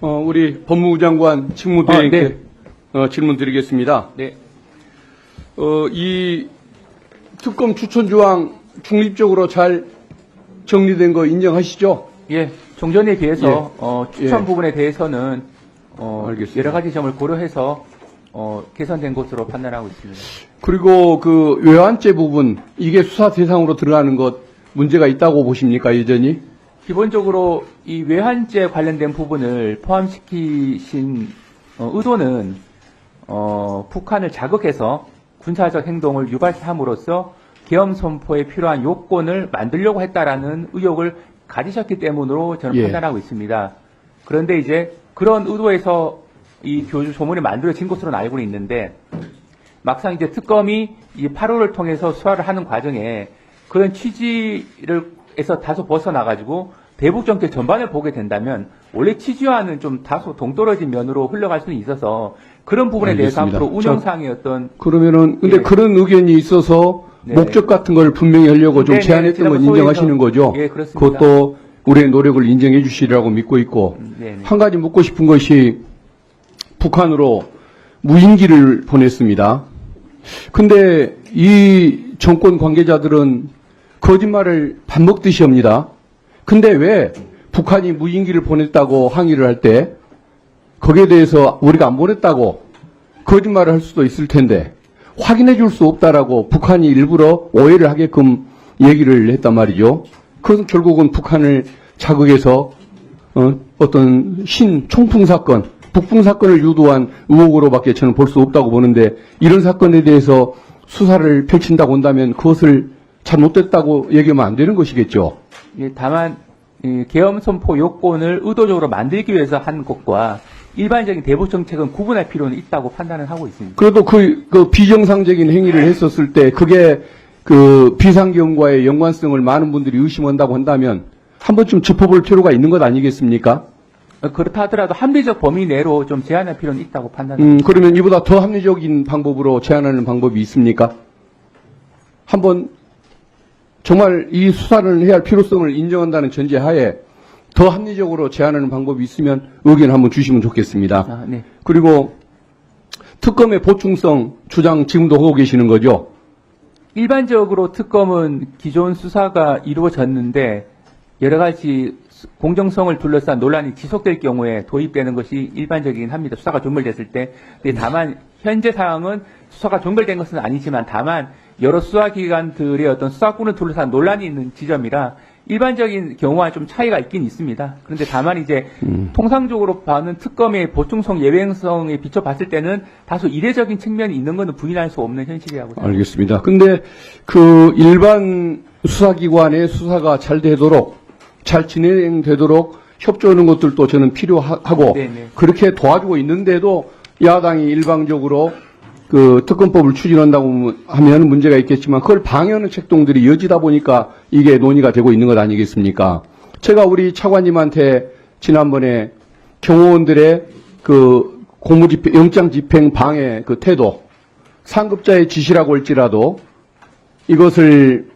우리 법무부 장관 직무대행께 질문 드리겠습니다. 네. 이 특검 추천 조항 중립적으로 잘 정리된 거 인정하시죠? 예. 종전에 비해서 추천 예. 부분에 대해서는 알겠습니다. 여러 가지 점을 고려해서 개선된 것으로 판단하고 있습니다. 그리고 그 외환죄 부분, 이게 수사 대상으로 들어가는 것 문제가 있다고 보십니까, 여전히? 기본적으로 이 외환죄 관련된 부분을 포함시키신 의도는 북한을 자극해서 군사적 행동을 유발함으로써 계엄 선포에 필요한 요건을 만들려고 했다라는 의혹을 가지셨기 때문으로 저는 예. 판단하고 있습니다. 그런데 이제 그런 의도에서 이 교주 조문이 만들어진 것으로는 알고는 있는데 막상 특검이 이 8호를 통해서 수사를 하는 과정에 그런 취지에서 다소 벗어나가지고 대북 정책 전반을 보게 된다면 원래 취지와는 좀 다소 동떨어진 면으로 흘러갈 수는 있어서 그런 부분에 대해서 알겠습니다. 앞으로 운영상의 어떤 그러면은, 근데 예. 그런 의견이 있어서 네. 목적 같은 걸 분명히 하려고 좀 네네. 제안했던 건 지난번 인정하시는 소위에서- 거죠? 예, 그렇습니다. 그것도 우리의 노력을 인정해 주시리라고 믿고 있고, 네네. 한 가지 묻고 싶은 것이 북한으로 무인기를 보냈습니다. 근데 이 정권 관계자들은 거짓말을 밥 먹듯이 합니다. 근데 왜 북한이 무인기를 보냈다고 항의를 할 때 거기에 대해서 우리가 안 보냈다고 거짓말을 할 수도 있을 텐데 확인해 줄 수 없다라고 북한이 일부러 오해를 하게끔 얘기를 했단 말이죠. 그것은 결국은 북한을 자극해서 어떤 총풍 사건, 북풍 사건을 유도한 의혹으로밖에 저는 볼 수 없다고 보는데 이런 사건에 대해서 수사를 펼친다고 한다면 그것을 잘못됐다고 얘기하면 안 되는 것이겠죠. 예, 다만 계엄 선포 요건을 의도적으로 만들기 위해서 한 것과 일반적인 대북 정책은 구분할 필요는 있다고 판단을 하고 있습니다. 그래도 그 비정상적인 행위를 했었을 때 그게 그 비상계엄과의 연관성을 많은 분들이 의심한다고 한다면 한 번쯤 짚어볼 필요가 있는 것 아니겠습니까? 그렇다 하더라도 합리적 범위 내로 좀 제한할 필요는 있다고 판단합니다. 그러면 이보다 더 합리적인 방법으로 제한하는 방법이 있습니까? 한번 정말 이 수사를 해야 할 필요성을 인정한다는 전제하에 더 합리적으로 제한하는 방법이 있으면 의견 한번 주시면 좋겠습니다. 네. 그리고 특검의 보충성 주장 지금도 하고 계시는 거죠? 일반적으로 특검은 기존 수사가 이루어졌는데 여러 가지 공정성을 둘러싼 논란이 지속될 경우에 도입되는 것이 일반적이긴 합니다. 수사가 종결됐을 때. 근데 다만 현재 상황은 수사가 종결된 것은 아니지만 다만 여러 수사기관들의 어떤 수사권을 둘러싼 논란이 있는 지점이라 일반적인 경우와 좀 차이가 있긴 있습니다. 그런데 다만 이제 통상적으로 봐는 특검의 보충성 예외성에 비춰봤을 때는 다소 이례적인 측면이 있는 것은 부인할 수 없는 현실이라고 생각합니다. 알겠습니다. 근데 그 일반 수사기관의 수사가 잘 되도록 잘 진행되도록 협조하는 것들도 저는 필요하고 네네. 그렇게 도와주고 있는데도 야당이 일방적으로 그 특검법을 추진한다고 하면 문제가 있겠지만 그걸 방해하는 책동들이 이어지다 보니까 이게 논의가 되고 있는 것 아니겠습니까? 제가 우리 차관님한테 지난번에 경호원들의 그 공무집행, 영장집행 방해 그 태도, 상급자의 지시라고 할지라도 이것을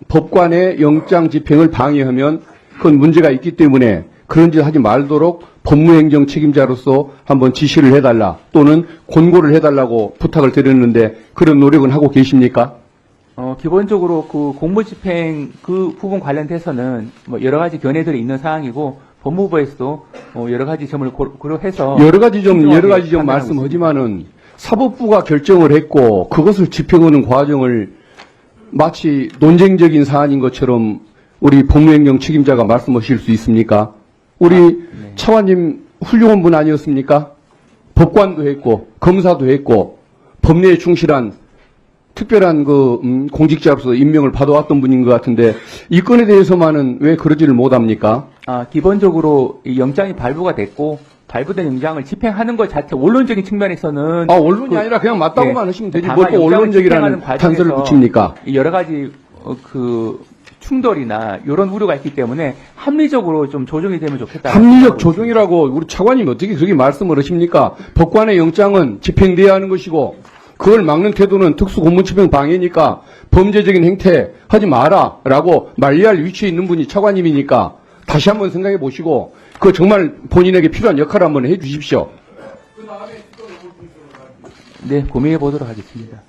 법관의 영장집행을 방해하면 그건 문제가 있기 때문에 그런 짓 하지 말도록 법무행정 책임자로서 한번 지시를 해달라 또는 권고를 해달라고 부탁을 드렸는데 그런 노력은 하고 계십니까? 기본적으로 그 공무집행 그 부분 관련돼서는 뭐 여러 가지 견해들이 있는 사항이고 법무부에서도 여러 가지 점을 고려해서 여러 가지 점 판단하고 말씀하지만은 사법부가 결정을 했고 그것을 집행하는 과정을 마치 논쟁적인 사안인 것처럼 우리 법무행정 책임자가 말씀하실 수 있습니까? 우리 네. 차관님 훌륭한 분 아니었습니까? 법관도 했고 검사도 했고 법리에 충실한 특별한 그 공직자로서 임명을 받아왔던 분인 것 같은데 이 건에 대해서만은 왜 그러지를 못합니까? 기본적으로 이 영장이 발부가 됐고 발부된 영장을 집행하는 것 자체 원론적인 측면에서는 원론이 아니라 그냥 맞다고만 예. 하시면 되지 다만 뭘 또 영장을 원론적이라는 집행하는 단서를 과정에서 붙입니까? 여러 가지 그 충돌이나 이런 우려가 있기 때문에 합리적으로 좀 조정이 되면 좋겠다. 합리적 조정이라고 우리 차관님이 어떻게 그렇게 말씀을 하십니까? 법관의 영장은 집행돼야 하는 것이고 그걸 막는 태도는 특수고문집행 방해니까 범죄적인 행태 하지 마라라고 말리할 위치에 있는 분이 차관님이니까 다시 한번 생각해 보시고 그 정말 본인에게 필요한 역할을 한번 해 주십시오. 네, 고민해 보도록 하겠습니다.